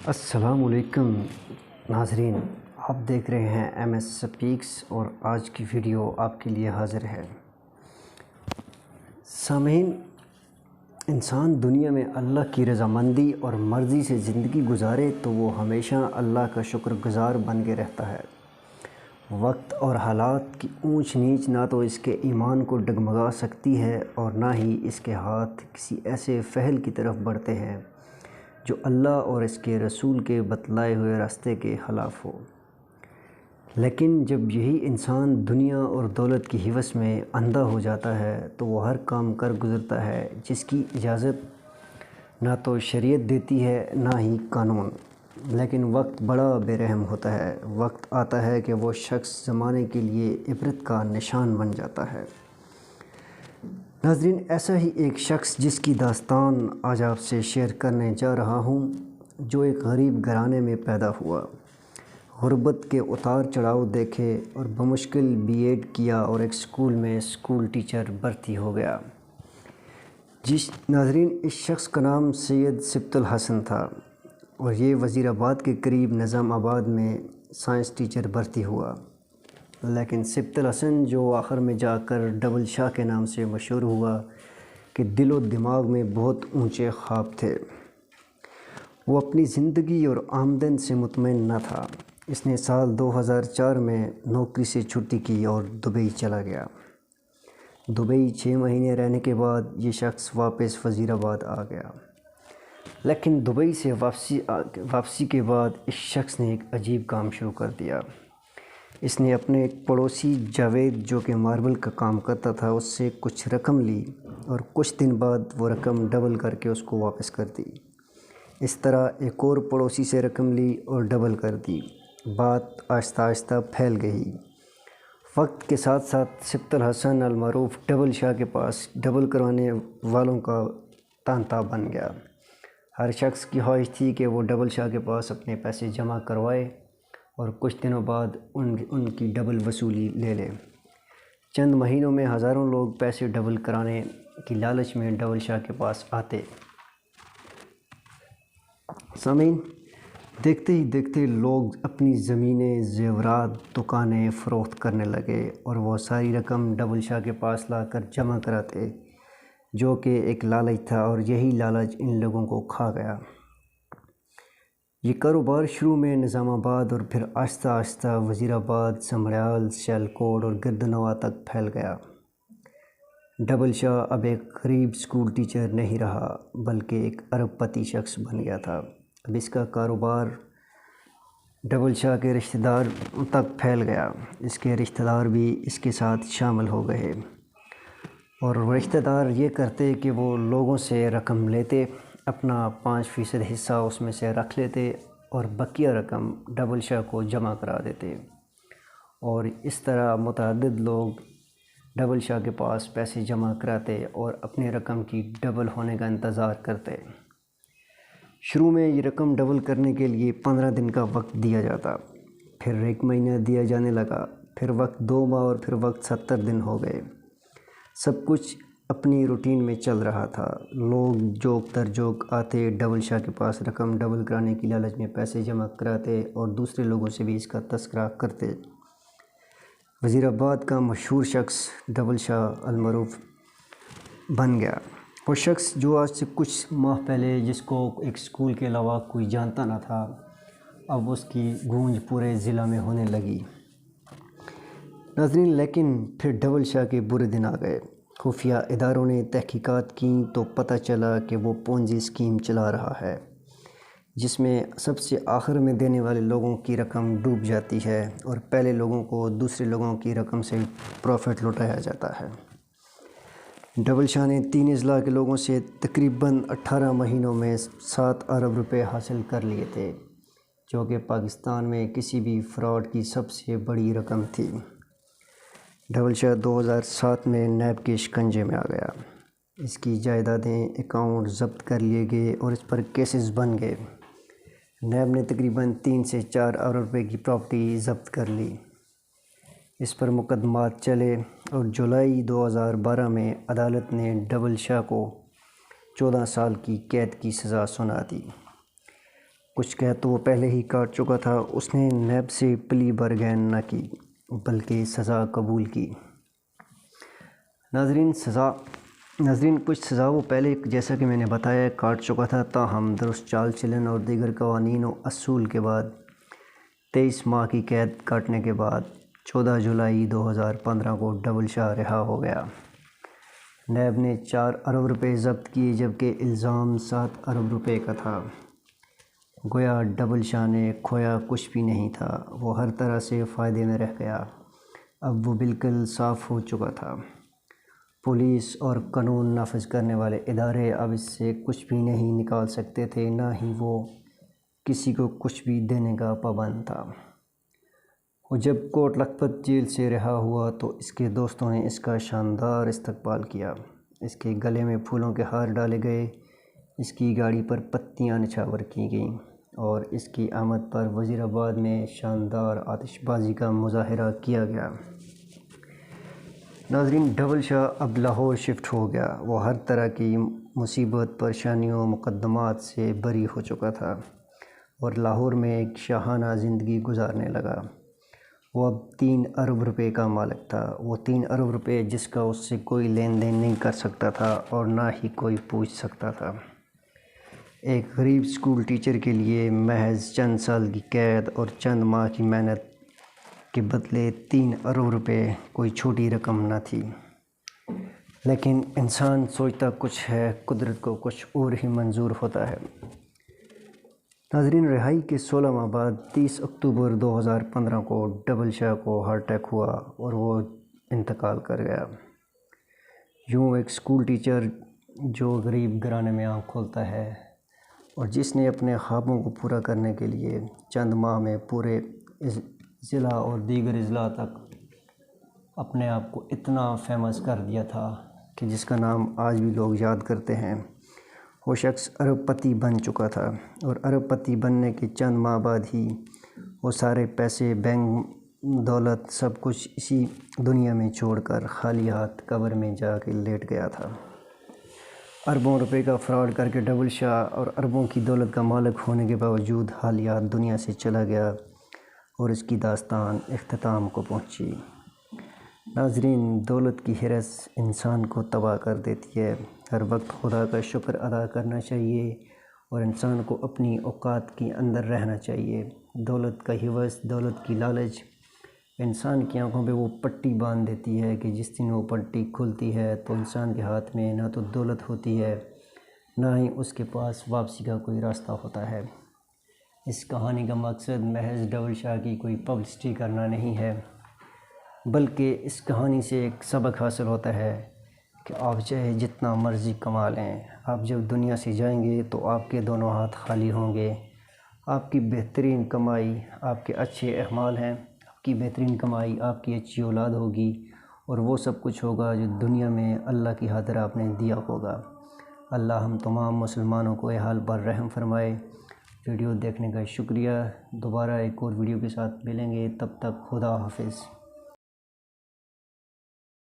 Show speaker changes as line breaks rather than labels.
السلام علیکم ناظرین، آپ دیکھ رہے ہیں ایم ایس سپیکس اور آج کی ویڈیو آپ کے لیے حاضر ہے۔ سامعین، انسان دنیا میں اللہ کی رضامندی اور مرضی سے زندگی گزارے تو وہ ہمیشہ اللہ کا شکر گزار بن کے رہتا ہے۔ وقت اور حالات کی اونچ نیچ نہ تو اس کے ایمان کو ڈگمگا سکتی ہے اور نہ ہی اس کے ہاتھ کسی ایسے فعل کی طرف بڑھتے ہیں جو اللہ اور اس کے رسول کے بتلائے ہوئے راستے کے خلاف ہو۔ لیکن جب یہی انسان دنیا اور دولت کی ہوس میں اندھا ہو جاتا ہے تو وہ ہر کام کر گزرتا ہے جس کی اجازت نہ تو شریعت دیتی ہے نہ ہی قانون۔ لیکن وقت بڑا بے رحم ہوتا ہے۔ وقت آتا ہے کہ وہ شخص زمانے کے لیے عبرت کا نشان بن جاتا ہے۔ ناظرین، ایسا ہی ایک شخص جس کی داستان آج آپ سے شیئر کرنے جا رہا ہوں، جو ایک غریب گھرانے میں پیدا ہوا، غربت کے اتار چڑھاؤ دیکھے اور بمشکل بی ایڈ کیا اور ایک اسکول میں اسکول ٹیچر بھرتی ہو گیا۔ ناظرین، اس شخص کا نام سید سبط الحسن تھا اور یہ وزیر آباد کے قریب نظام آباد میں سائنس ٹیچر بھرتی ہوا۔ لیکن سبط الحسن، جو آخر میں جا کر ڈبل شاہ کے نام سے مشہور ہوا، کہ دل و دماغ میں بہت اونچے خواب تھے۔ وہ اپنی زندگی اور آمدن سے مطمئن نہ تھا۔ اس نے سال 2004 میں نوکری سے چھٹی کی اور دبئی چلا گیا۔ دبئی 6 مہینے رہنے کے بعد یہ شخص واپس وزیر آباد آ گیا۔ لیکن دبئی سے واپسی کے بعد اس شخص نے ایک عجیب کام شروع کر دیا۔ اس نے اپنے ایک پڑوسی جاوید، جو کہ ماربل کا کام کرتا تھا، اس سے کچھ رقم لی اور کچھ دن بعد وہ رقم ڈبل کر کے اس کو واپس کر دی۔ اس طرح ایک اور پڑوسی سے رقم لی اور ڈبل کر دی۔ بات آہستہ آہستہ پھیل گئی۔ وقت کے ساتھ ساتھ سبط الحسن المعروف ڈبل شاہ کے پاس ڈبل کروانے والوں کا تانتا بن گیا۔ ہر شخص کی خواہش تھی کہ وہ ڈبل شاہ کے پاس اپنے پیسے جمع کروائے اور کچھ دنوں بعد ان کی ڈبل وصولی لے لے۔ چند مہینوں میں ہزاروں لوگ پیسے ڈبل کرانے کی لالچ میں ڈبل شاہ کے پاس آتے۔ سامعین، دیکھتے ہی دیکھتے لوگ اپنی زمینیں، زیورات، دکانیں فروخت کرنے لگے اور وہ ساری رقم ڈبل شاہ کے پاس لا کر جمع کراتے، جو کہ ایک لالچ تھا اور یہی لالچ ان لوگوں کو کھا گیا۔ یہ کاروبار شروع میں نظام آباد اور پھر آہستہ آہستہ وزیر آباد، سمڑیال، سیالکوٹ اور گردنواں تک پھیل گیا۔ ڈبل شاہ اب ایک غریب اسکول ٹیچر نہیں رہا بلکہ ایک ارب پتی شخص بن گیا تھا۔ اب اس کا کاروبار ڈبل شاہ کے رشتہ دار تک پھیل گیا۔ اس کے رشتہ دار بھی اس کے ساتھ شامل ہو گئے اور رشتہ دار یہ کرتے کہ وہ لوگوں سے رقم لیتے، اپنا 5% حصہ اس میں سے رکھ لیتے اور بقیہ رقم ڈبل شاہ کو جمع کرا دیتے، اور اس طرح متعدد لوگ ڈبل شاہ کے پاس پیسے جمع کراتے اور اپنی رقم کی ڈبل ہونے کا انتظار کرتے۔ شروع میں یہ رقم ڈبل کرنے کے لیے 15 دن کا وقت دیا جاتا، پھر 1 مہینہ دیا جانے لگا، پھر وقت 2 ماہ اور پھر وقت 70 دن ہو گئے۔ سب کچھ اپنی روٹین میں چل رہا تھا۔ لوگ جوک در جوک آتے، ڈبل شاہ کے پاس رقم ڈبل کرانے کی لالچ میں پیسے جمع کراتے اور دوسرے لوگوں سے بھی اس کا تذکرہ کرتے۔ وزیر آباد کا مشہور شخص ڈبل شاہ المعروف بن گیا۔ وہ شخص جو آج سے کچھ ماہ پہلے جس کو ایک اسکول کے علاوہ کوئی جانتا نہ تھا، اب اس کی گونج پورے ضلع میں ہونے لگی۔ ناظرین، لیکن پھر ڈبل شاہ کے برے دن آ گئے۔ خفیہ اداروں نے تحقیقات کیں تو پتہ چلا کہ وہ پونجی اسکیم چلا رہا ہے، جس میں سب سے آخر میں دینے والے لوگوں کی رقم ڈوب جاتی ہے اور پہلے لوگوں کو دوسرے لوگوں کی رقم سے پروفٹ لوٹایا جاتا ہے۔ ڈبل شاہ نے 3 اضلاع کے لوگوں سے تقریباً 18 مہینوں میں 7 ارب روپے حاصل کر لیے تھے، جو کہ پاکستان میں کسی بھی فراڈ کی سب سے بڑی رقم تھی۔ ڈبل شاہ 2007 میں نیب کے شکنجے میں آ گیا۔ اس کی جائیدادیں، اکاؤنٹ ضبط کر لیے گئے اور اس پر کیسز بن گئے۔ نیب نے تقریباً 3 سے 4 ارب روپے کی پراپرٹی ضبط کر لی۔ اس پر مقدمات چلے اور جولائی 2012 میں عدالت نے ڈبل شاہ کو 14 سال کی قید کی سزا سنا دی۔ کچھ کہہ تو وہ پہلے ہی کاٹ چکا تھا۔ اس نے نیب سے پلی برگین نہ کی بلکہ سزا قبول کی۔ ناظرین کچھ سزا وہ پہلے جیسا کہ میں نے بتایا کاٹ چکا تھا، تاہم درست چال چلن اور دیگر قوانین و اصول کے بعد 23 ماہ کی قید کاٹنے کے بعد 14 جولائی 2015 کو ڈبل شاہ رہا ہو گیا۔ نیب نے 4 ارب روپے ضبط کیے جبکہ الزام 7 ارب روپے کا تھا۔ گویا ڈبل شاہ نے کھویا کچھ بھی نہیں تھا، وہ ہر طرح سے فائدے میں رہ گیا۔ اب وہ بالکل صاف ہو چکا تھا۔ پولیس اور قانون نافذ کرنے والے ادارے اب اس سے کچھ بھی نہیں نکال سکتے تھے، نہ ہی وہ کسی کو کچھ بھی دینے کا پابند تھا۔ وہ جب کوٹ لکھپت جیل سے رہا ہوا تو اس کے دوستوں نے اس کا شاندار استقبال کیا۔ اس کے گلے میں پھولوں کے ہار ڈالے گئے، اس کی گاڑی پر پتیاں نچھاور کی گئیں اور اس کی آمد پر وزیر آباد میں شاندار آتش بازی کا مظاہرہ کیا گیا۔ ناظرین ڈبل شاہ اب لاہور شفٹ ہو گیا۔ وہ ہر طرح کی مصیبت، پریشانیوں، مقدمات سے بری ہو چکا تھا اور لاہور میں ایک شاہانہ زندگی گزارنے لگا۔ وہ اب 3 ارب روپے کا مالک تھا۔ وہ 3 ارب روپے جس کا اس سے کوئی لین دین نہیں کر سکتا تھا اور نہ ہی کوئی پوچھ سکتا تھا۔ ایک غریب اسکول ٹیچر کے لیے محض چند سال کی قید اور چند ماہ کی محنت کے بدلے 3 ارب روپے کوئی چھوٹی رقم نہ تھی۔ لیکن انسان سوچتا کچھ ہے، قدرت کو کچھ اور ہی منظور ہوتا ہے۔ ناظرین رہائی کے 16 ماہ بعد 30 اکتوبر 2015 کو ڈبل شاہ کو ہارٹ اٹیک ہوا اور وہ انتقال کر گیا۔ یوں ایک اسکول ٹیچر جو غریب گھرانے میں آنکھ کھولتا ہے اور جس نے اپنے خوابوں کو پورا کرنے کے لیے چند ماہ میں پورے ضلع اور دیگر اضلاع تک اپنے آپ کو اتنا فیمس کر دیا تھا کہ جس کا نام آج بھی لوگ یاد کرتے ہیں، وہ شخص ارب پتی بن چکا تھا اور ارب پتی بننے کے چند ماہ بعد ہی وہ سارے پیسے، بینک دولت، سب کچھ اسی دنیا میں چھوڑ کر خالی ہاتھ قبر میں جا کے لیٹ گیا تھا۔ اربوں روپے کا فراڈ کر کے ڈبل شاہ اور اربوں کی دولت کا مالک ہونے کے باوجود حالیات دنیا سے چلا گیا اور اس کی داستان اختتام کو پہنچی۔ ناظرین دولت کی ہرس انسان کو تباہ کر دیتی ہے۔ ہر وقت خدا کا شکر ادا کرنا چاہیے اور انسان کو اپنی اوقات کے اندر رہنا چاہیے۔ دولت کا ہوس، دولت کی لالچ انسان کی آنکھوں پہ وہ پٹی باندھ دیتی ہے کہ جس دن وہ پٹی کھلتی ہے تو انسان کے ہاتھ میں نہ تو دولت ہوتی ہے، نہ ہی اس کے پاس واپسی کا کوئی راستہ ہوتا ہے۔ اس کہانی کا مقصد محض ڈبل شاہ کی کوئی پبلسٹی کرنا نہیں ہے، بلکہ اس کہانی سے ایک سبق حاصل ہوتا ہے کہ آپ چاہے جتنا مرضی کما لیں، آپ جب دنیا سے جائیں گے تو آپ کے دونوں ہاتھ خالی ہوں گے۔ آپ کی بہترین کمائی آپ کے اچھے اعمال ہیں، آپ کی بہترین کمائی آپ کی اچھی اولاد ہوگی اور وہ سب کچھ ہوگا جو دنیا میں اللہ کی خاطر آپ نے دیا ہوگا۔ اللہ ہم تمام مسلمانوں کو یہ حال پر رحم فرمائے۔ ویڈیو دیکھنے کا شکریہ۔ دوبارہ ایک اور ویڈیو کے ساتھ ملیں گے، تب تک خدا حافظ۔